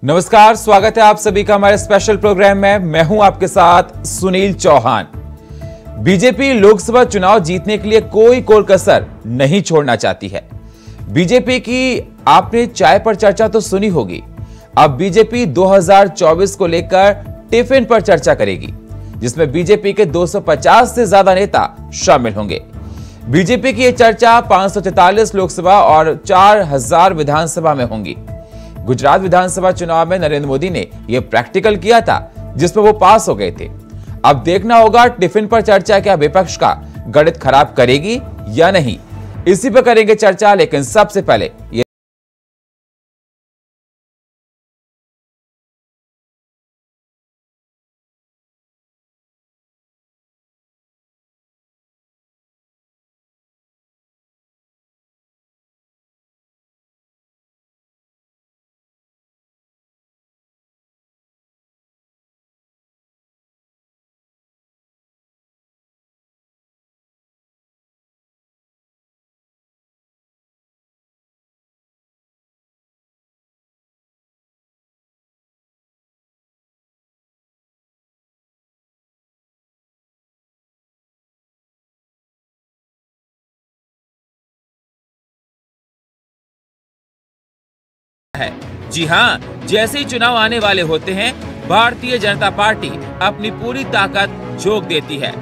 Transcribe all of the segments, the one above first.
नमस्कार, स्वागत है आप सभी का हमारे स्पेशल प्रोग्राम में। मैं हूं आपके साथ सुनील चौहान। बीजेपी लोकसभा चुनाव जीतने के लिए कोई कोर कसर नहीं छोड़ना चाहती है। बीजेपी की आपने चाय पर चर्चा तो सुनी होगी। अब बीजेपी 2024 को लेकर टिफिन पर चर्चा करेगी, जिसमें बीजेपी के 250 से ज्यादा नेता शामिल होंगे। बीजेपी की यह चर्चा 543 लोकसभा और 4000 विधानसभा में होंगी। गुजरात विधानसभा चुनाव में नरेंद्र मोदी ने यह प्रैक्टिकल किया था, जिसमें वो पास हो गए थे। अब देखना होगा टिफिन पर चर्चा क्या विपक्ष का गणित खराब करेगी या नहीं। इसी पर करेंगे चर्चा, लेकिन सबसे पहले ये है। जी हां, जैसे ही चुनाव आने वाले होते हैं, भारतीय जनता पार्टी अपनी पूरी ताकत झोंक देती है।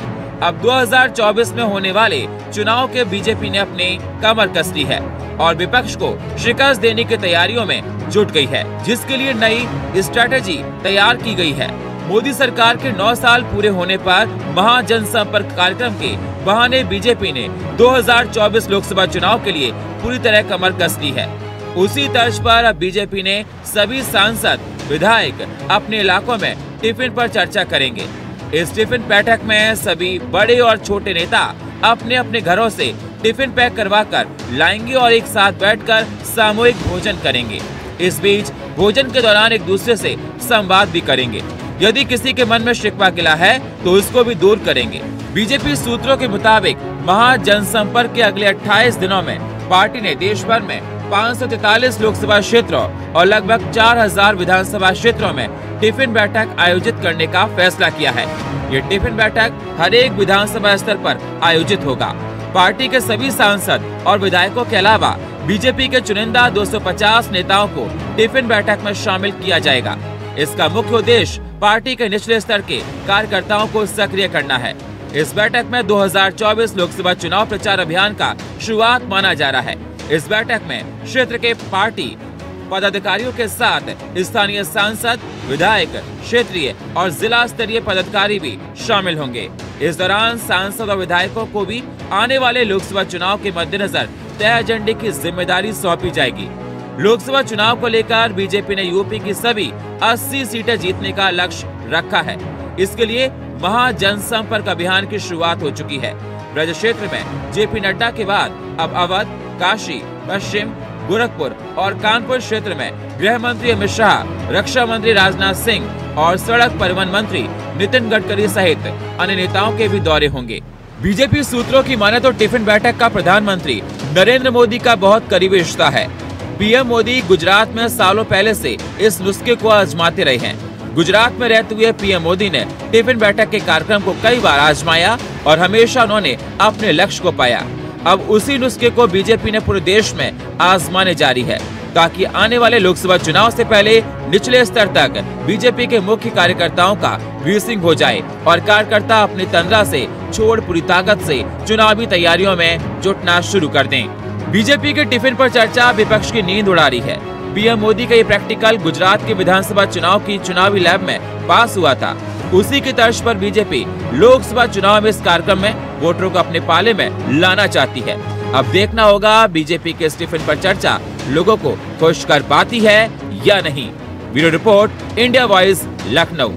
अब 2024 में होने वाले चुनाव के बीजेपी ने अपनी कमर कस ली है और विपक्ष को शिकस्त देने की तैयारियों में जुट गई है, जिसके लिए नई स्ट्रेटेजी तैयार की गई है। मोदी सरकार के 9 साल पूरे होने पर महाजनसंपर्क कार्यक्रम के बहाने बीजेपी ने 2024 लोकसभा चुनाव के लिए पूरी तरह कमर कस ली है। उसी तर्ज पर अब बीजेपी ने सभी सांसद विधायक अपने इलाकों में टिफिन पर चर्चा करेंगे। इस टिफिन बैठक में सभी बड़े और छोटे नेता अपने अपने घरों से टिफिन पैक करवाकर लाएंगे और एक साथ बैठकर सामूहिक भोजन करेंगे। इस बीच भोजन के दौरान एक दूसरे से संवाद भी करेंगे। यदि किसी के मन में शिकवा गिला है तो उसको भी दूर करेंगे। बीजेपी सूत्रों के मुताबिक महाजनसंपर्क के अगले 28 दिनों में पार्टी ने देश भर में 543 लोकसभा क्षेत्रों और लगभग 4000 विधानसभा क्षेत्रों में टिफिन बैठक आयोजित करने का फैसला किया है। ये टिफिन बैठक हर एक विधानसभा स्तर पर आयोजित होगा। पार्टी के सभी सांसद और विधायकों के अलावा बीजेपी के चुनिंदा 250 नेताओं को टिफिन बैठक में शामिल किया जाएगा। इसका मुख्य उद्देश्य पार्टी के निचले स्तर के कार्यकर्ताओं को सक्रिय करना है। इस बैठक में 2024 लोकसभा चुनाव प्रचार अभियान का शुरुआत माना जा रहा है। इस बैठक में क्षेत्र के पार्टी पदाधिकारियों के साथ स्थानीय सांसद, विधायक, क्षेत्रीय और जिला स्तरीय पदाधिकारी भी शामिल होंगे। इस दौरान सांसद और विधायकों को भी आने वाले लोकसभा चुनाव के मद्देनजर तय एजेंडे की जिम्मेदारी सौंपी जाएगी। लोकसभा चुनाव को लेकर बीजेपी ने यूपी की सभी 80 सीटें जीतने का लक्ष्य रखा है। इसके लिए महाजनसंपर्क अभियान की शुरुआत हो चुकी है। ब्रज क्षेत्र में जेपी नड्डा के बाद अब अवध, काशी, पश्चिम, गोरखपुर और कानपुर क्षेत्र में गृह मंत्री अमित शाह, रक्षा मंत्री राजनाथ सिंह और सड़क परिवहन मंत्री नितिन गडकरी सहित अन्य नेताओं के भी दौरे होंगे। बीजेपी सूत्रों की माने तो टिफिन बैठक का प्रधानमंत्री नरेंद्र मोदी का बहुत करीबी रिश्ता है। पीएम मोदी गुजरात में सालों पहले से इस नुस्खे को आजमाते रहे हैं। गुजरात में रहते हुए पीएम मोदी ने टिफिन बैठक के कार्यक्रम को कई बार आजमाया और हमेशा उन्होंने अपने लक्ष्य को पाया। अब उसी नुस्खे को बीजेपी ने पूरे देश में आजमाने जारी है, ताकि आने वाले लोकसभा चुनाव से पहले निचले स्तर तक बीजेपी के मुख्य कार्यकर्ताओं का ग्रीसिंग हो जाए और कार्यकर्ता अपनी तंद्रा से छोड़ पूरी ताकत से चुनावी तैयारियों में जुटना शुरू कर दें। बीजेपी के टिफिन पर चर्चा विपक्ष की नींद उड़ा रही है। पीएम मोदी का ये प्रैक्टिकल गुजरात के विधानसभा चुनाव की चुनावी लैब में पास हुआ था। उसी की तर्ज पर बीजेपी लोकसभा चुनाव में इस कार्यक्रम में वोटरों को अपने पाले में लाना चाहती है। अब देखना होगा बीजेपी के इस टिफिन पर चर्चा लोगों को खुश कर पाती है या नहीं। Bureau report, India voice, Lucknow.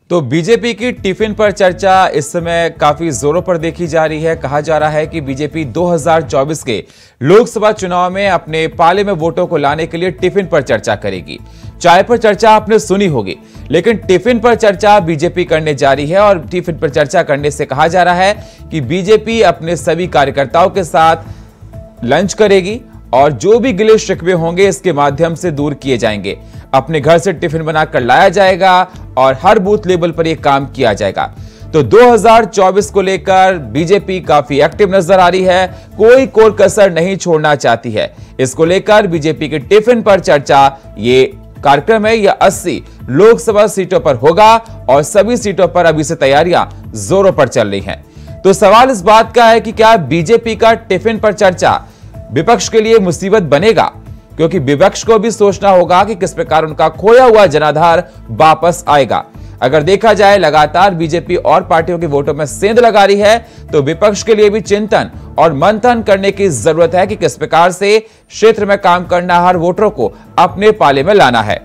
तो बीजेपी की टिफिन पर चर्चा इस समय काफी जोरों पर देखी जा रही है। कहा जा रहा है कि बीजेपी 2024 के लोकसभा चुनाव में अपने पाले में वोटों को लाने के लिए टिफिन पर चर्चा करेगी। चाय पर चर्चा आपने सुनी होगी, लेकिन टिफिन पर चर्चा बीजेपी करने जा रही है। और टिफिन पर चर्चा करने से कहा जा रहा है कि बीजेपी अपने सभी कार्यकर्ताओं के साथ लंच करेगी और जो भी गिले शिकवे होंगे इसके माध्यम से दूर किए जाएंगे। अपने घर से टिफिन बनाकर लाया जाएगा और हर बूथ लेवल पर यह काम किया जाएगा। तो 2024 को लेकर बीजेपी काफी एक्टिव नजर आ रही है, कोई कोर कसर नहीं छोड़ना चाहती है। इसको लेकर बीजेपी के टिफिन पर चर्चा, ये कार्यक्रम है, यह 80 लोकसभा सीटों पर होगा और सभी सीटों पर अभी से तैयारियां जोरों पर चल रही हैं। तो सवाल इस बात का है कि क्या बीजेपी का टिफिन पर चर्चा विपक्ष के लिए मुसीबत बनेगा, क्योंकि विपक्ष को भी सोचना होगा कि किस प्रकार उनका खोया हुआ जनाधार वापस आएगा। अगर देखा जाए लगातार बीजेपी और पार्टियों के वोटों में सेंध लगा रही है, तो विपक्ष के लिए भी चिंतन और मंथन करने की जरूरत है कि किस प्रकार से क्षेत्र में काम करना, हर वोटरों को अपने पाले में लाना है।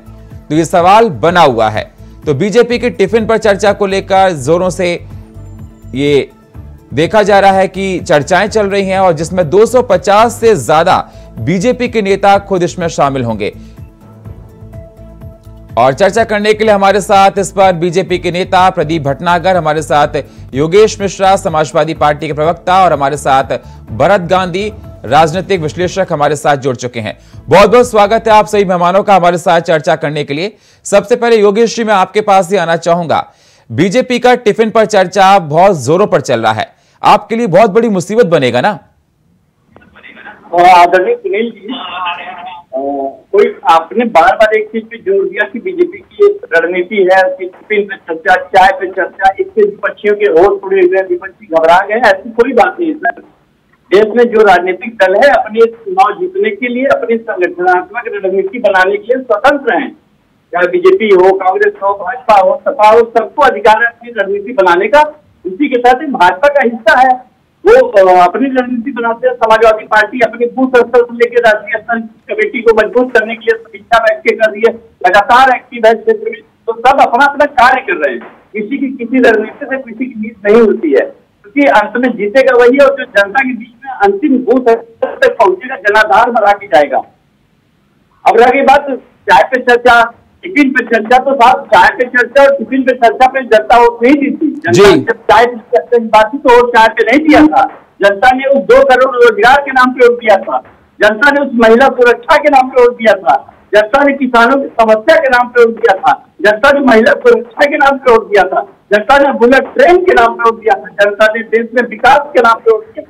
तो ये सवाल बना हुआ है। तो बीजेपी के टिफिन पर चर्चा को लेकर जोरों से ये देखा जा रहा है कि चर्चाएं चल रही हैं और जिसमें 250 से ज्यादा बीजेपी के नेता खुद इसमें शामिल होंगे। और चर्चा करने के लिए हमारे साथ इस पर बीजेपी के नेता प्रदीप भटनागर, हमारे साथ योगेश मिश्रा समाजवादी पार्टी के प्रवक्ता और हमारे साथ भरत गांधी राजनीतिक विश्लेषक हमारे साथ जुड़ चुके हैं। बहुत बहुत स्वागत है आप सभी मेहमानों का हमारे साथ चर्चा करने के लिए। सबसे पहले योगेश जी, मैं आपके पास ही आना चाहूंगा। बीजेपी का टिफिन पर चर्चा बहुत जोरों पर चल रहा है, आपके लिए बहुत बड़ी मुसीबत बनेगा ना? आदरणीय सुनील जी, कोई आपने बार बार एक चीज पे जोर दिया कि बीजेपी की रणनीति है कि टिफिन पे चर्चा, चाय पे चर्चा, इससे विपक्षियों के होश उड़े हुए, विपक्षी घबरा गए। ऐसी कोई बात नहीं है सर। देश में जो राजनीतिक दल है अपने चुनाव जीतने के लिए, अपनी संगठनात्मक रणनीति बनाने के लिए स्वतंत्र हैं। चाहे बीजेपी हो, कांग्रेस हो, भाजपा हो, सपा हो, सबको अधिकार है अपनी रणनीति बनाने का। इसी के साथ भाजपा का हिस्सा है, वो अपनी रणनीति बनाते हैं। समाजवादी पार्टी अपने बूथ स्तर से लेकर राष्ट्रीय स्तर की कमेटी को मजबूत करने के लिए समीक्षा बैठकें कर रही है, लगातार एक्टिव है क्षेत्र में। तो सब अपना अपना कार्य कर रहे हैं। किसी की किसी रणनीति से किसी की जीत नहीं होती है, क्योंकि अंत में जीतेगा वही है और जो जनता के बीच में अंतिम बूथ स्तर तक पहुंचेगा, जनाधार बना के जाएगा। अब रही बात चाय पे चर्चा, टिफिन पे चर्चा, तो साहब चाय पे चर्चा और टिफिन पे चर्चा पे जनता वोट नहीं दी थी। जनता जब चाय पे चर्चा की बात थी तो वोट चाय पे नहीं दिया था। जनता ने उस 2 करोड़ रोजगार के नाम पे वोट दिया था। जनता ने उस महिला सुरक्षा के नाम पे वोट दिया था। जनता ने किसानों की समस्या के नाम पे वोट दिया था। जनता ने महिला सुरक्षा के नाम पे वोट दिया था। जनता ने बुलेट ट्रेन के नाम पे वोट दिया था। जनता ने देश में विकास के नाम पे वोट दिया,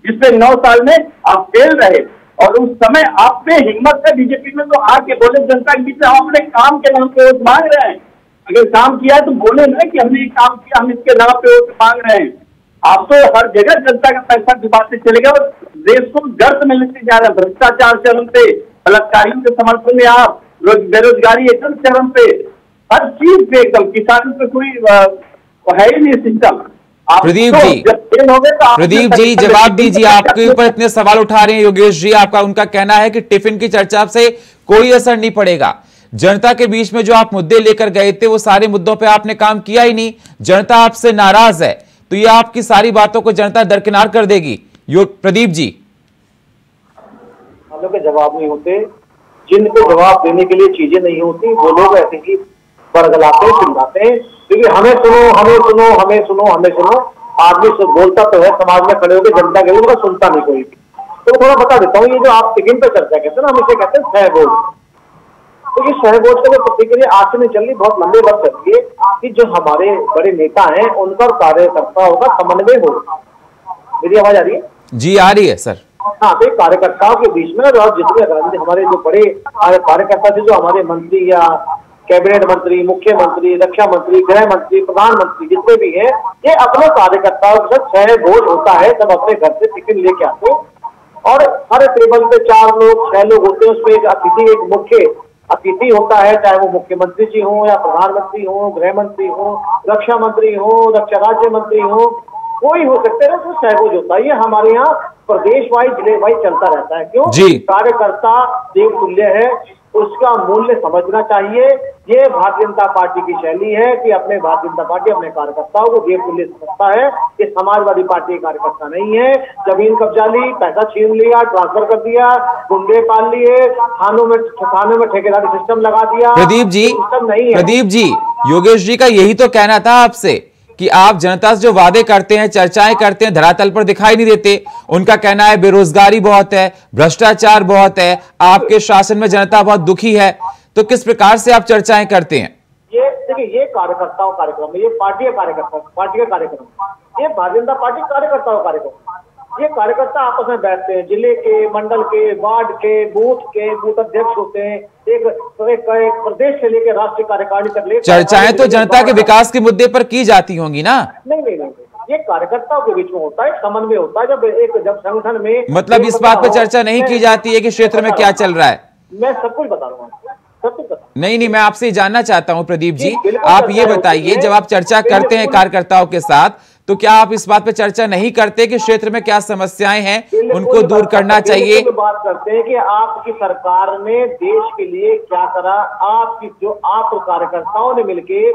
जिसपे 9 साल में आप फेल रहे। और उस समय आप में हिम्मत है बीजेपी में तो आके बोले जनता के बीच में हम अपने काम के नाम पे वोट मांग रहे हैं। अगर काम किया तो बोले ना कि हमने काम किया, हम इसके नाम पे वोट मांग रहे हैं। आप तो हर जगह जनता का पैसा डुबाते चलेगा और देश को गर्त में लेते जा रहे हैं। भ्रष्टाचार चरम पे, बलात्कारियों के समर्थन में आप, बेरोजगारी एकदम चरम पे, हर चीज पे एकदम, किसानों पे कोई है ही नहीं सिस्टम। प्रदीप जी जवाब दीजिए, आपके ऊपर इतने सवाल उठा रहे हैं योगेश जी। आपका उनका कहना है कि टिफिन की चर्चा से कोई असर नहीं पड़ेगा। जनता के बीच में जो आप मुद्दे लेकर गए थे वो सारे मुद्दों पे आपने काम किया ही नहीं, जनता आपसे नाराज है, तो ये आपकी सारी बातों को जनता दरकिनार कर देगी। प्रदीप जी, सवालों के जवाब नहीं होते, जिनको जवाब देने के लिए चीजें नहीं होती वो लोग ऐसे ही बरगलाते चिल्लाते हैं, क्योंकि हमें सुनो, हमें सुनो, हमें सुनो, हमें सुनो। आदमी से बोलता तो है समाज में खड़े होकर, जनता के लिए सुनता नहीं कोई। तो थोड़ा बता देता हूँ, ये जो आप टिफिन पे चर्चा कहते हैं ना, हम इसे कहते हैं सहभोज। तो ये सहभोज के लिए प्रतिक्रिया आज से नहीं चल रही, बहुत लंबे वक्त चल रही है कि जो हमारे बड़े नेता हैं उनका कार्यकर्ताओं का समन्वय हो। मेरी आवाज आ रही है? जी आ रही है सर। हाँ, तो कार्यकर्ताओं के बीच में और जितने हमारे जो बड़े कार्यकर्ता थे, जो हमारे मंत्री या कैबिनेट मंत्री, मुख्यमंत्री, रक्षा मंत्री, गृह मंत्री, प्रधानमंत्री जितने भी हैं, ये अपने कार्यकर्ताओं के साथ सहभोज होता है। सब अपने घर से टिफिन लेके आते और हर टेबल पे 4 लोग 6 लोग होते हैं, उसमें एक अतिथि, एक मुख्य अतिथि होता है, चाहे वो मुख्यमंत्री जी हो या प्रधानमंत्री हो, गृह मंत्री हो, रक्षा मंत्री हो, रक्षा राज्य मंत्री हो, कोई हो सकते हैं, तो सहभोज होता है। ये हमारे यहाँ प्रदेश वाइज, जिले वाइज चलता रहता है। क्यों? कार्यकर्ता देवतुल्य है, उसका मूल्य समझना चाहिए। ये भारतीय जनता पार्टी की शैली है कि अपने भारतीय जनता पार्टी अपने कार्यकर्ताओं को देवतुल्य समझता है। ये समाजवादी पार्टी के कार्यकर्ता नहीं है। जमीन कब्जा ली, पैसा छीन लिया, ट्रांसफर कर दिया, गुंडे पाल लिए, थानों में ठेकेदारी सिस्टम लगा दिया। प्रदीप जी, योगेश जी का यही तो कहना था आपसे कि आप जनता से जो वादे करते हैं, चर्चाएं करते हैं, धरातल पर दिखाई नहीं देते। उनका कहना है बेरोजगारी बहुत है, भ्रष्टाचार बहुत है, आपके शासन में जनता बहुत दुखी है। तो किस प्रकार से आप चर्चाएं करते हैं? ये देखिए, ये कार्यकर्ताओं कार्यक्रम है, ये पार्टी का कार्यक्रम, पार्टी का कार्यक्रम, ये भारतीय जनता पार्टी कार्यकर्ताओं कार्यक्रम। ये कार्यकर्ता आपस में बैठते हैं, जिले के, मंडल के, वार्ड के, बूथ अध्यक्ष होते हैं, एक प्रदेश से लेकर राष्ट्रीय कार्यकारिणी तक ले। चर्चाएं तो जनता के विकास के मुद्दे पर की जाती होंगी ना? नहीं, ये कार्यकर्ताओं के बीच में होता है, समन्वय होता है। जब संगठन में, मतलब इस बात पर चर्चा नहीं की जाती है कि क्षेत्र में क्या चल रहा है? मैं सब कुछ बता रहा हूँ, सब कुछ बता। नहीं, मैं आपसे जानना चाहता हूं प्रदीप जी, आप ये बताइए, जब आप चर्चा करते हैं कार्यकर्ताओं के साथ, तो क्या आप इस बात पे चर्चा नहीं करते कि क्षेत्र में क्या समस्याएं हैं, उनको दूर करना चाहिए? बात करते हैं कि आपकी सरकार ने देश के लिए क्या करा, आपकी जो आप कार्यकर्ताओं ने मिलकर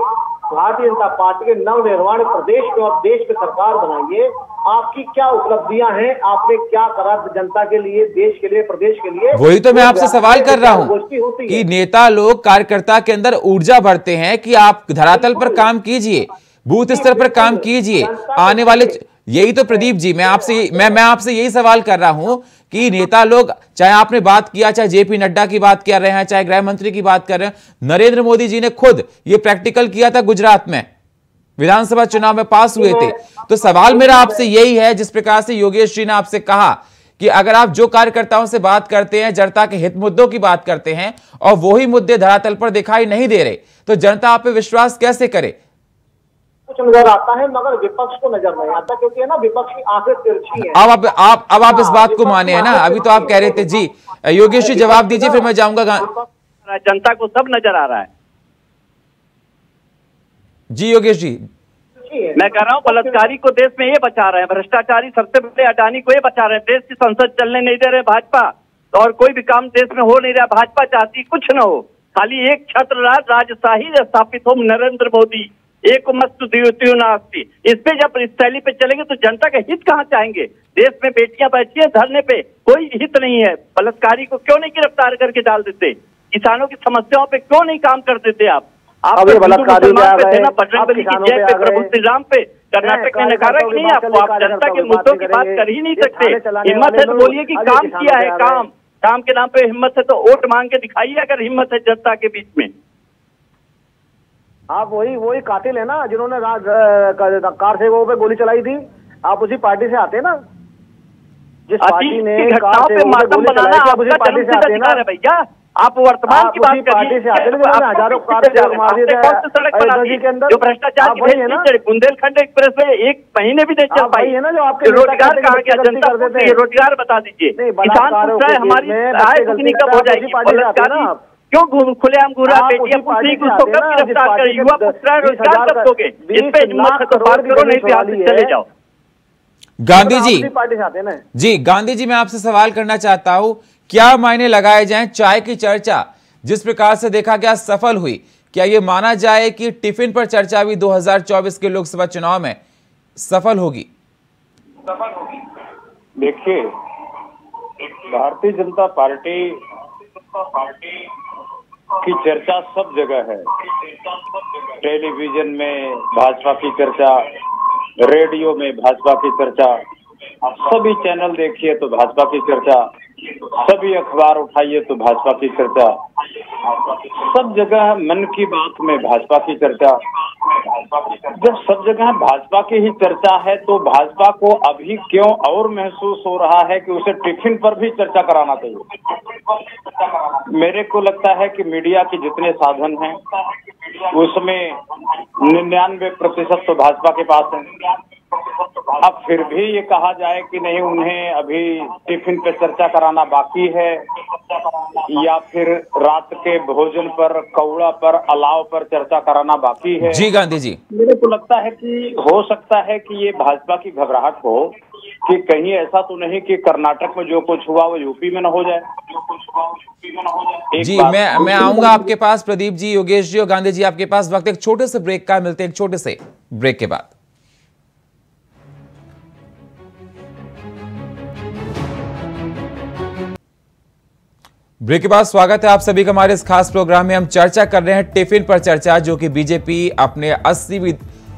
भारतीय जनता पार्टी के नवनिर्माण प्रदेश में और देश में सरकार बनाइए, आपकी क्या उपलब्धियां हैं, आपने क्या करा जनता के लिए, देश के लिए, प्रदेश के लिए। वही तो मैं आपसे सवाल कर रहा हूं कि नेता लोग कार्यकर्ता के अंदर ऊर्जा भरते हैं कि आप धरातल पर काम कीजिए, बूथ स्तर पर काम कीजिए, आने वाले, यही तो प्रदीप जी, मैं आपसे यही सवाल कर रहा हूं कि नेता लोग, चाहे आपने बात किया, चाहे जेपी नड्डा की बात कर रहे हैं, चाहे गृह मंत्री की बात कर रहे हैं, नरेंद्र मोदी जी ने खुद ये प्रैक्टिकल किया था गुजरात में, विधानसभा चुनाव में पास हुए थे। तो सवाल मेरा आपसे यही है, जिस प्रकार से योगेश जी ने आपसे कहा कि अगर आप जो कार्यकर्ताओं से बात करते हैं, जनता के हित मुद्दों की बात करते हैं, और वही मुद्दे धरातल पर दिखाई नहीं दे रहे, तो जनता आप पे विश्वास कैसे करे? कुछ नजर आता है मगर विपक्ष को नजर नहीं आता, क्योंकि है ना, विपक्ष की आंखें तिरछी हैं। अब आप इस बात को माने हैं ना? अभी तो आप कह रहे थे। जी योगेश जी जवाब दीजिए, फिर मैं जाऊंगा। जनता को सब नजर आ रहा है। जी योगेश जी, मैं कह रहा हूँ बलात्कारी को देश में ये बचा रहे हैं, भ्रष्टाचारी सबसे बड़े अडानी को ये बचा रहे हैं, देश की संसद चलने नहीं दे रहे भाजपा, और कोई भी काम देश में हो नहीं रहा। भाजपा चाहती कुछ न हो, खाली एक छत्र राज, राजशाही स्थापित हो, नरेंद्र मोदी एक मस्त नास्ती। इस पे जब इस शैली पे चलेंगे तो जनता का हित कहाँ चाहेंगे? देश में बेटियां बैठी है धरने पे, कोई हित नहीं है। बलात्कारी को क्यों नहीं गिरफ्तार करके डाल देते? किसानों की समस्याओं पे क्यों नहीं काम कर देते? आप मुसलमान पे थे ना, बजरंगबली की जय पे, प्रभु श्री राम पे, कर्नाटक ने नकारा कि नहीं आपको? आप जनता के मुद्दों की बात कर ही नहीं सकते। हिम्मत है तो बोलिए कि काम किया है, काम के नाम पे हिम्मत है तो वोट मांग के दिखाइए, अगर हिम्मत है जनता के बीच में। आप वही कातिल है ना जिन्होंने कार से वो पे गोली चलाई थी, आप उसी पार्टी से आते हैं ना, जिस पार्टी ने घटनाओं पे मातम बनाना आपका जन्मसिद्ध अधिकार है भैया। आप वर्तमान की बात करिए, हजारों कार जो भ्रष्टाचार की बुंदेलखंड एक्सप्रेस में एक महीने भी नहीं चल पाई है ना, जो आपके रोजगार कहाँ गया? जनता रोजगार बता दीजिए। किसान पूछ रहा है हमारी आय दुगनी कब हो जाएगी? क्यों खुलेआम घूरा? बेटियां पूछ रही कि उसको कब गिरफ्तार करें? युवा पूछ रहा है रोजगार कब दोगे? इस पे हिम्मत है तो बात करो, नहीं तो चले जाओ। गांधी जी, जी गांधी जी, मैं आपसे सवाल करना चाहता हूं, क्या मायने लगाए जाएं चाय की चर्चा जिस प्रकार से देखा गया सफल हुई? क्या यह माना जाए कि टिफिन पर चर्चा भी 2024 के लोकसभा चुनाव में सफल होगी? देखिए, भारतीय जनता पार्टी की चर्चा सब जगह है। टेलीविजन में भाजपा की चर्चा, रेडियो में भाजपा की चर्चा, सभी चैनल देखिए तो भाजपा की चर्चा, सभी अखबार उठाइए तो भाजपा की चर्चा, सब जगह मन की बात में भाजपा की चर्चा। जब सब जगह भाजपा की ही चर्चा है तो भाजपा को अभी क्यों और महसूस हो रहा है कि उसे टिफिन पर भी चर्चा कराना चाहिए? मेरे को लगता है कि मीडिया के जितने साधन हैं उसमें 99% तो भाजपा के पास है। अब फिर भी ये कहा जाए कि नहीं, उन्हें अभी टिफिन पे चर्चा कराना बाकी है, या फिर रात के भोजन पर, कौड़ा पर, अलाव पर चर्चा कराना बाकी है। जी गांधी जी, मेरे को लगता है कि हो सकता है कि ये भाजपा की घबराहट हो कि कहीं ऐसा तो नहीं कि कर्नाटक में जो कुछ हुआ वो यूपी में न हो जाए। जी मैं आऊंगा आपके पास प्रदीप जी, योगेश जी और गांधी जी आपके पास। वक्त एक छोटे से ब्रेक का, मिलते हैं एक छोटे से ब्रेक के बाद। ब्रेक के बाद स्वागत है आप सभी का हमारे इस खास प्रोग्राम में। हम चर्चा कर रहे हैं टिफिन पर चर्चा, जो कि बीजेपी अपने 80वीं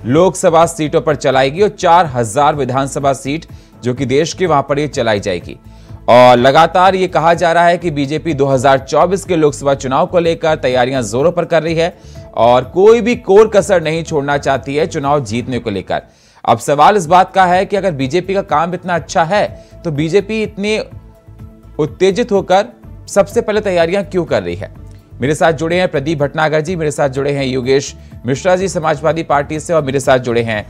लोकसभा सीटों पर चलाएगी और 4000 विधानसभा सीट जो कि देश के वहां पर ये चलाई जाएगी। और लगातार ये कहा जा रहा है कि बीजेपी 2024 के लोकसभा चुनाव को लेकर तैयारियां जोरों पर कर रही है और कोई भी कोर कसर नहीं छोड़ना चाहती है चुनाव जीतने को लेकर। अब सवाल इस बात का है कि अगर बीजेपी का काम इतना अच्छा है तो बीजेपी इतनी उत्तेजित होकर सबसे पहले तैयारियां क्यों कर रही है। मेरे साथ जुड़े हैं प्रदीप भटनागर जी, मेरे साथ जुड़े हैं योगेश मिश्रा जी समाजवादी पार्टी से, और मेरे साथ जुड़े हैं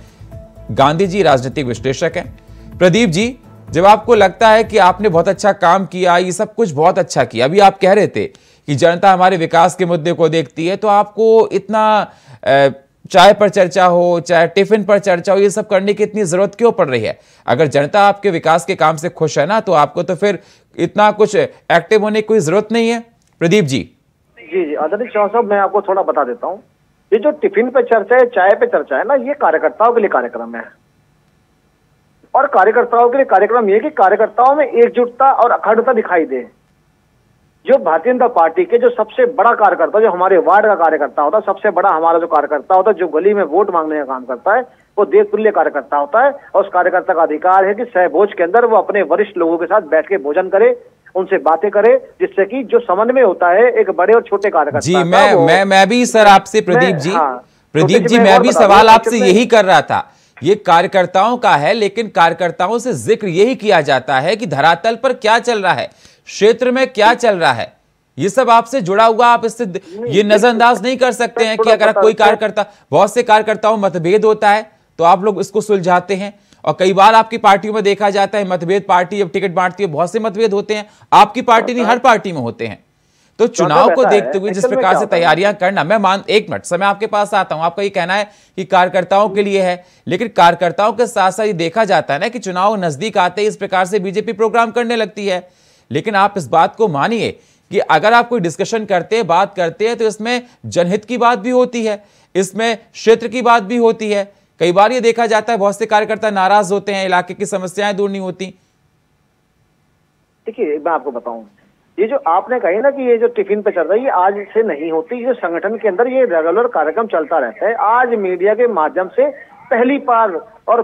गांधी जी राजनीतिक विश्लेषक हैं। प्रदीप जी, जब आपको लगता है कि आपने बहुत अच्छा काम किया, ये सब कुछ बहुत अच्छा किया, अभी आप कह रहे थे कि जनता हमारे विकास के मुद्दे को देखती है, तो आपको इतना चाय पर चर्चा हो, चाहे टिफिन पर चर्चा हो, ये सब करने की इतनी जरूरत क्यों पड़ रही है? अगर जनता आपके विकास के काम से खुश है ना, तो आपको तो फिर इतना कुछ एक्टिव होने की कोई जरूरत नहीं है। प्रदीप जी। जी आदरणीय चौहान साहब, मैं आपको थोड़ा बता देता हूँ। ये जो टिफिन पे चर्चा है, चाय पे चर्चा है ना, ये कार्यकर्ताओं के लिए कार्यक्रम है। और कार्यकर्ताओं के लिए कार्यक्रम ये कि कार्यकर्ताओं में एकजुटता और अखंडता दिखाई दे। जो भारतीय जनता पार्टी के जो सबसे बड़ा कार्यकर्ता, जो हमारे वार्ड का कार्यकर्ता होता है, सबसे बड़ा हमारा जो कार्यकर्ता होता है, जो गली में वोट मांगने का काम करता है, वो देशतुल्य कार्यकर्ता होता है। और उस कार्यकर्ता का अधिकार है कि सहभोज के अंदर वो अपने वरिष्ठ लोगों के साथ बैठ के भोजन करे, उनसे बातें करे, जिससे कि जो समन्वय होता है एक बड़े और छोटे कार्यकर्ता जी। मैं भी सर आपसे प्रदीप जी, प्रदीप जी, मैं भी सवाल आपसे यही कर रहा था। ये कार्यकर्ताओं का है, लेकिन कार्यकर्ताओं से जिक्र यही किया जाता है कि धरातल पर क्या चल रहा है, क्षेत्र में क्या चल रहा है, ये सब आपसे जुड़ा हुआ। आप इससे ये नजरअंदाज नहीं कर सकते हैं कि अगर कोई कार्यकर्ता, बहुत से कार्यकर्ताओं में मतभेद होता है तो आप लोग इसको सुलझाते हैं, और कई बार आपकी पार्टियों में देखा जाता है मतभेद, पार्टी जब टिकट बांटती है बहुत से मतभेद होते हैं, आपकी पार्टी नहीं, हर पार्टी में होते हैं। तो चुनाव को देखते हुए जिस प्रकार से तैयारियां करना, एक मिनट समय आपके पास आता हूं। आपका ये कहना है कि कार्यकर्ताओं के लिए है, लेकिन कार्यकर्ताओं के साथ साथ ये देखा जाता है ना कि चुनाव नजदीक आते ही इस प्रकार से बीजेपी प्रोग्राम करने लगती है। लेकिन आप इस बात को मानिए कि अगर आप कोई डिस्कशन करते हैं, बात करते हैं, तो इसमें जनहित की बात भी होती है, इसमें क्षेत्र की बात भी होती है। कई बार ये देखा जाता है बहुत से कार्यकर्ता नाराज होते हैं, इलाके की समस्याएं दूर नहीं होती। देखिए, मैं आपको बताऊं, ये जो आपने कही ना कि ये जो टिफिन पे चल रहा है, ये आज से नहीं होती। ये संगठन के अंदर ये रेगुलर कार्यक्रम चलता रहता है। आज मीडिया के माध्यम से पहली बार, और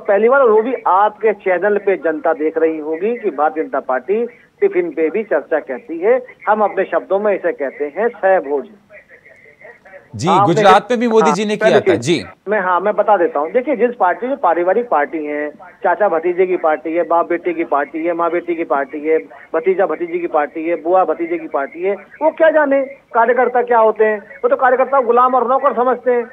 वो भी आपके चैनल पे जनता देख रही होगी कि भारतीय जनता पार्टी टिफिन पे भी चर्चा कहती है। हम अपने शब्दों में इसे कहते हैं सहभोज। जी, गुजरात में भी मोदी जी ने किया था। जी मैं बता देता हूँ। देखिए, जिस पार्टी जो पारिवारिक पार्टी है, चाचा भतीजे की पार्टी है, बाप बेटी की पार्टी है, माँ बेटी की पार्टी है, भतीजा भतीजी की पार्टी है, बुआ भतीजे की पार्टी है, वो क्या जाने कार्यकर्ता क्या होते हैं। वो तो कार्यकर्ता गुलाम और नौकर समझते हैं।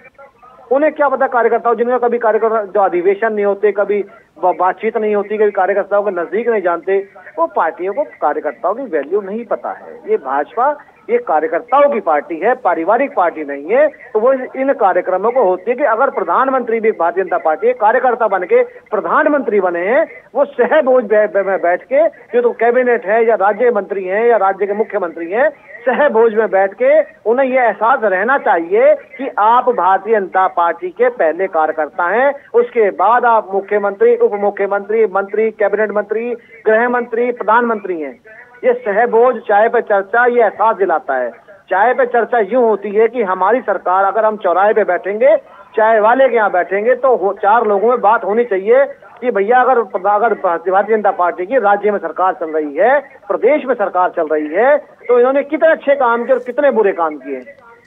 उन्हें क्या पता कार्यकर्ताओं, जिनका कभी कार्यकर्ता जो अधिवेशन नहीं होते, कभी बातचीत नहीं होती, कभी कार्यकर्ताओं के नजदीक नहीं जानते, वो पार्टियों को कार्यकर्ताओं की वैल्यू नहीं पता है। ये भाजपा ये कार्यकर्ताओं की पार्टी है, पारिवारिक पार्टी नहीं है। तो वो इन कार्यक्रमों को होती है कि अगर प्रधानमंत्री भी भारतीय जनता पार्टी कार्यकर्ता बन के प्रधानमंत्री बने हैं, वो सहभोज में बैठ के, जो तो कैबिनेट है या राज्य मंत्री हैं या राज्य के मुख्यमंत्री हैं, सहभोज में बैठ के उन्हें यह एहसास रहना चाहिए कि आप भारतीय जनता पार्टी के पहले कार्यकर्ता हैं, उसके बाद आप मुख्यमंत्री, उप मुख्यमंत्री, मंत्री, कैबिनेट मंत्री, गृह मंत्री, प्रधानमंत्री हैं। ये सहभोज, चाय पे चर्चा, ये एहसास दिलाता है। चाय पे चर्चा यूं होती है कि हमारी सरकार, अगर हम चौराहे पे बैठेंगे, चाय वाले के यहाँ बैठेंगे, तो चार लोगों में बात होनी चाहिए कि भैया अगर भारतीय जनता पार्टी की राज्य में सरकार चल रही है, प्रदेश में सरकार चल रही है, तो इन्होंने कितने अच्छे काम किए और कितने बुरे काम किए।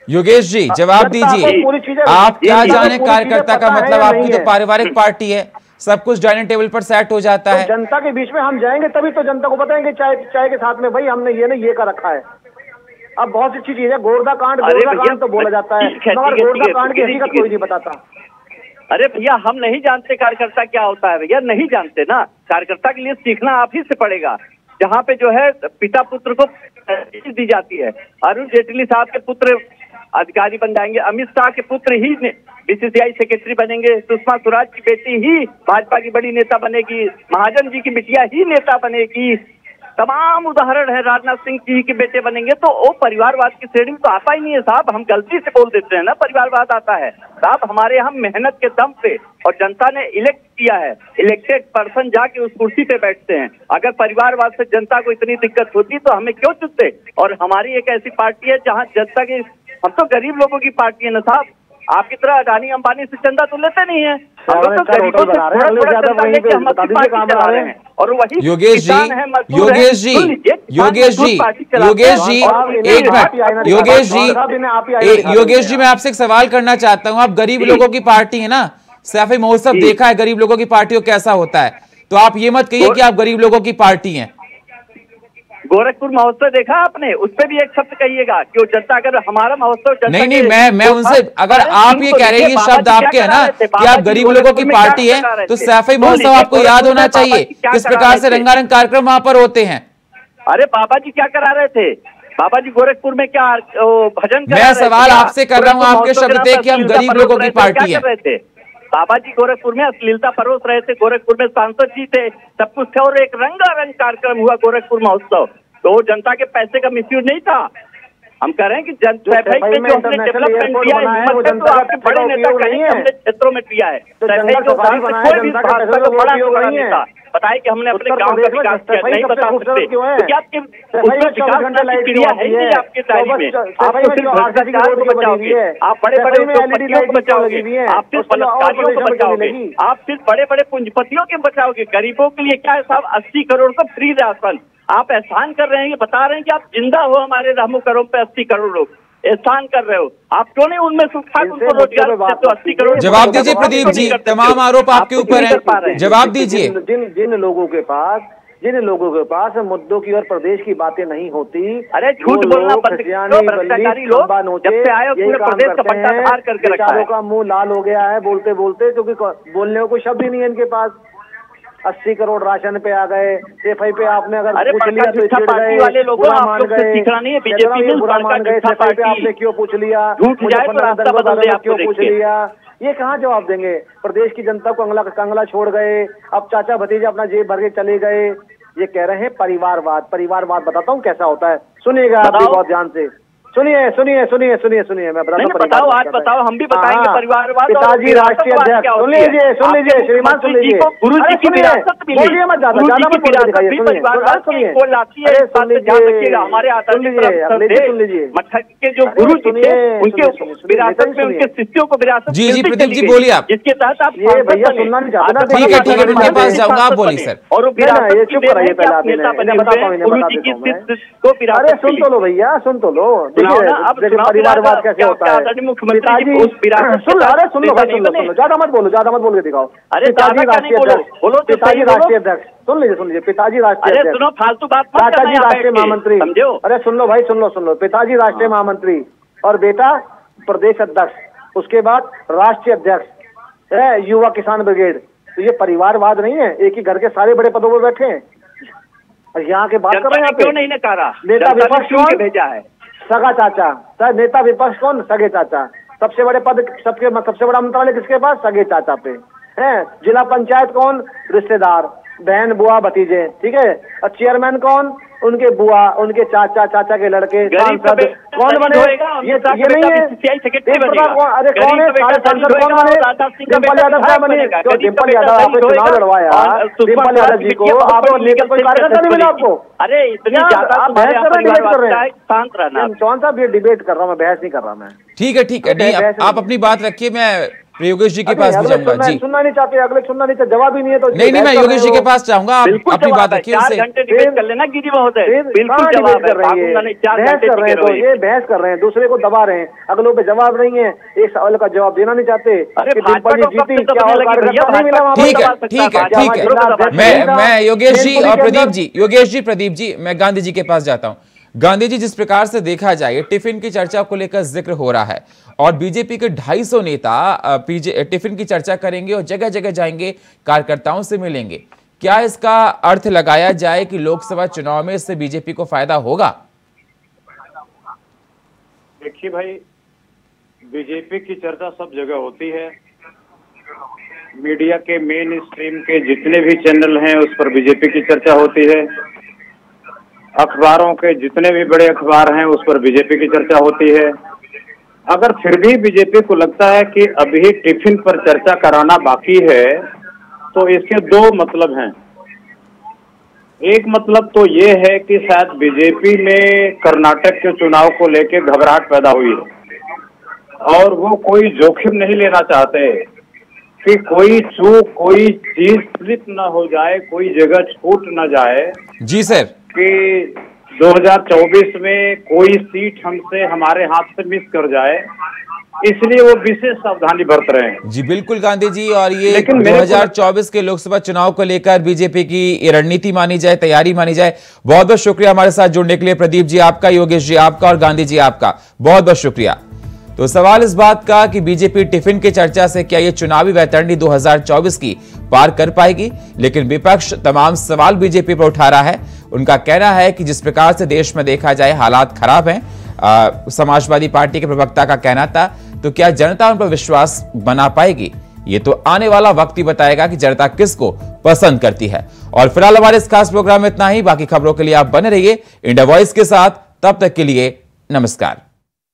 योगेश जी, जवाब दीजिए। आप क्या जाने कार्यकर्ता का मतलब, आपकी तो पारिवारिक पार्टी है, सब कुछ डाइनिंग टेबल पर सेट हो जाता है। जनता के बीच में हम जाएंगे तभी तो जनता को बताएंगे चाय के साथ में भाई हमने ये कर रखा है। अब बहुत अच्छी चीज है, गोरदा कांड तो बोला जाता है, मगर गोरदा कांड की हकीकत कोई नहीं बताता। अरे भैया, हम नहीं जानते कार्यकर्ता क्या होता है। भैया नहीं जानते ना, कार्यकर्ता के लिए सीखना आप ही से पड़ेगा। जहाँ पे जो है पिता पुत्र को दी जाती है, अरुण जेटली साहब के पुत्र अधिकारी बन जाएंगे, अमित शाह के पुत्र ही बीसीसीआई सेक्रेटरी बनेंगे, सुषमा स्वराज की बेटी ही भाजपा की बड़ी नेता बनेगी, महाजन जी की बिटिया ही नेता बनेगी, तमाम उदाहरण है, राजनाथ सिंह जी के बेटे बनेंगे। तो वो परिवारवाद की श्रेणी में तो आता ही नहीं है साहब। हम गलती से बोल देते हैं ना परिवारवाद आता है साहब। हमारे यहाँ मेहनत के दम पे और जनता ने इलेक्ट किया है, इलेक्टेड पर्सन जाके उस कुर्सी पे बैठते हैं। अगर परिवारवाद से जनता को इतनी दिक्कत होती तो हमें क्यों चुनते। और हमारी एक ऐसी पार्टी है जहाँ जनता के, हम तो गरीब लोगों की पार्टी है ना साहब। आपकी तरह अडानी अंबानी से चंदा तो लेते नहीं है। और वही योगेश जी, मैं आपसे एक सवाल करना चाहता हूं। आप गरीब लोगों की पार्टी है ना, सैफई महोत्सव देखा है गरीब लोगों की पार्टी को कैसा होता है, तो आप ये मत कहिए कि आप गरीब लोगों की पार्टी हैं। गोरखपुर महोत्सव देखा आपने, उस पर भी एक शब्द कहिएगा कि वो जनता, अगर हमारा महोत्सव नहीं, मैं उनसे, अगर आप ये कह रहे हैं कि शब्द आपके है ना कि आप गरीब लोगों की पार्टी है, तो सैफई महोत्सव आपको याद होना चाहिए किस प्रकार से रंगारंग कार्यक्रम वहां पर होते हैं। अरे बाबा जी क्या करा रहे थे? बाबा जी गोरखपुर में क्या भजन? मैं सवाल आपसे कर रहा हूँ, आपके शब्द थे कि हम गरीब लोगों की पार्टी है। बाबा जी गोरखपुर में अश्लीलता परोस रहे थे, गोरखपुर में सांसद जी थे, सब कुछ था, और एक रंगारंग कार्यक्रम हुआ गोरखपुर महोत्सव। तो जनता के पैसे का मिसयूज नहीं था। हम कह रहे हैं कि सैफई में जो हमने डेवलपमेंट किया है, तो आपके बड़े नेता कहीं हमने क्षेत्रों में किया है। सैफई के उदाहरण से कोई भी भाजपा का बड़ा नेता बताए कि हमने अपने गांव का विकास किया, नहीं बता सकते। क्या आपके उसमें क्रिया है ही नहीं आपके डायरी में? आप सिर्फ को बचाओगे, आप बड़े बड़े उद्योगपतियों को बचाओगे, आप सिर्फ बलात्कारियों को बचाओगे, आप सिर्फ बड़े बड़े पूंजीपतियों के बचाओगे। गरीबों के लिए क्या है साहब? 80 करोड़ का फ्री राशन आप एहसान कर रहे हैं, बता रहे हैं कि आप जिंदा हो हमारे रहमो करों पे 80 करोड़ लोग एहसान कर रहे हो। आप क्यों नहीं उनमें सुखा उनको रोजगार? तो 80 करोड़ जवाब दीजिए प्रदीप जी, तमाम आरोप आपके ऊपर है, जवाब दीजिए। जिन लोगों के पास मुद्दों की और प्रदेश की बातें नहीं होती, अरे झूठ बोलना बंद करो। भ्रष्टाचारी लोग जब से आए पूरे प्रदेश का पट्टा धार करके रखा है। का मुंह लाल हो गया है बोलते बोलते, क्योंकि बोलने को कोई शब्द ही नहीं है इनके पास। 80 करोड़ राशन पे आ गए, सैफई पे आपने अगर पूछ लिया तो पार्टी वाले लोगों सीखना नहीं है। बीजेपी में बुरा मान गए, सैफई पे आपने क्यों पूछ लिया, क्यों पूछ लिया, ये कहाँ जवाब देंगे? प्रदेश की जनता को कंगला छोड़ गए, अब चाचा भतीजे अपना जेब भर के चले गए। ये कह रहे हैं परिवारवाद। परिवारवाद बताता हूँ कैसा होता है, सुनिएगा आप भी बहुत ध्यान से। सुनिए, मैं बताओ, आज बताओ, हम भी बताएंगे परिवारवाद। पिताजी राष्ट्रीय अध्यक्ष, सुन लीजिए श्रीमान, सुन लीजिए। गुरु जी की विरासत मिली, बोलिए मत, ज्यादा मत बोलिए, दिखाइए, सुनिए। हमारे आदरणीय मठक के जो गुरु जी थे, उनके विरासत में उनके शिष्यों को विरासत। जी प्रदीप जी बोलिए आप। जिसके तहत आप भैया सुनना नहीं चाहते। ठीक है, उनके पास जाऊंगा, आप बोलिए सर। और गुरु जी की शिष्य को विरासत। सुन तो लो भैया, सुन तो लो। परिवारवाद कैसे होता है? मुख्यमंत्री सुन लो, ज्यादा मत बोल के दिखाओ। पिताजी राष्ट्रीय अध्यक्ष, सुन लीजिए, पिताजी राष्ट्रीय अध्यक्ष, फालतू बात, चाचा जी राष्ट्रीय महामंत्री। अरे सुन लो भाई, सुन लो। पिताजी राष्ट्रीय महामंत्री और बेटा प्रदेश अध्यक्ष, उसके बाद राष्ट्रीय अध्यक्ष है युवा किसान ब्रिगेड। तो ये परिवारवाद नहीं है? एक ही घर के सारे बड़े पदों पर बैठे हैं। यहाँ के बात कर रहे हैं, क्यों नहीं नकारा? नेता विपक्ष कौन भेजा है? सगा चाचा। सर नेता विपक्ष कौन? सगे चाचा। सबसे बड़े पद, सबसे बड़ा मंत्रालय किसके पास? सगे चाचा पे है। जिला पंचायत कौन? रिश्तेदार, बहन, बुआ, भतीजे, ठीक है। और चेयरमैन कौन? उनके बुआ, उनके चाचा, चाचा के लड़के, सांसद कौन बने? ये नहीं है। अरे कौन है सांसद? कौन बने? डिम्पल यादव क्या बने? डिम्पल यादव आपने चुनाव लड़वाया, डिम्पल यादव जी को आप कोई कार्यकर्ता नहीं मिला आपको? अरे इतनी ज्यादा बहस कर रहे हैं, शांत रहना। चौहान साहब ये डिबेट कर रहा हूँ मैं, बहस नहीं कर रहा मैं। ठीक है, नहीं आप अपनी बात रखिए, मैं योगेश जी के पास भी जाऊंगा। जी सुनना नहीं चाहते, अगले सुनना नहीं चाहते, जवाब ही नहीं है तो नहीं, मैं योगेश जी के पास जाऊंगा। आप अपनी बात रखिए, 4 घंटे डिबेट कर लेना गिरी महोदय, बिल्कुल जवाब है। बहस कर रहे हैं, तो ये बहस कर रहे हैं, दूसरे को दबा रहे हैं, अगलों पे जवाब नहीं है, एक सवाल का जवाब देना नहीं चाहते। ठीक है, मैं योगेश जी और प्रदीप जी, मैं गांधी जी के पास जाता हूँ। गांधी जी, जिस प्रकार से देखा जाए टिफिन की चर्चा को लेकर जिक्र हो रहा है और बीजेपी के 250 नेता टिफिन की चर्चा करेंगे और जगह जगह जाएंगे, कार्यकर्ताओं से मिलेंगे। क्या इसका अर्थ लगाया जाए कि लोकसभा चुनाव में इससे बीजेपी को फायदा होगा? देखिए भाई, बीजेपी की चर्चा सब जगह होती है। मीडिया के मेन स्ट्रीम के जितने भी चैनल हैं उस पर बीजेपी की चर्चा होती है। अखबारों के जितने भी बड़े अखबार हैं उस पर बीजेपी की चर्चा होती है। अगर फिर भी बीजेपी को लगता है कि अभी टिफिन पर चर्चा कराना बाकी है, तो इसके 2 मतलब हैं। एक मतलब तो ये है कि शायद बीजेपी में कर्नाटक के चुनाव को लेकर घबराहट पैदा हुई है और वो कोई जोखिम नहीं लेना चाहते कि कोई चूक, कोई चीज स्लिप ना हो जाए, कोई जगह छूट ना जाए। जी सर। कि 2024 में कोई सीट हमसे, हमारे हाथ से मिस कर जाए, इसलिए वो विशेष सावधानी बरत रहे हैं। जी बिल्कुल गांधी जी, और ये 2024 के लोकसभा चुनाव को लेकर बीजेपी की रणनीति मानी जाए, तैयारी मानी जाए। बहुत बहुत शुक्रिया हमारे साथ जुड़ने के लिए प्रदीप जी आपका, योगेश जी आपका और गांधी जी आपका, बहुत बहुत शुक्रिया। तो सवाल इस बात का कि बीजेपी टिफिन की चर्चा से क्या ये चुनावी वैतरणी 2024 की पार कर पाएगी, लेकिन विपक्ष तमाम सवाल बीजेपी पर उठा रहा है। उनका कहना है कि जिस प्रकार से देश में देखा जाए हालात खराब हैं, समाजवादी पार्टी के प्रवक्ता का कहना था, तो क्या जनता उन पर विश्वास बना पाएगी? ये तो आने वाला वक्त ही बताएगा कि जनता किसको पसंद करती है। और फिलहाल हमारे इस खास प्रोग्राम में इतना ही। बाकी खबरों के लिए आप बने रहिए इंडिया वॉइस के साथ। तब तक के लिए नमस्कार।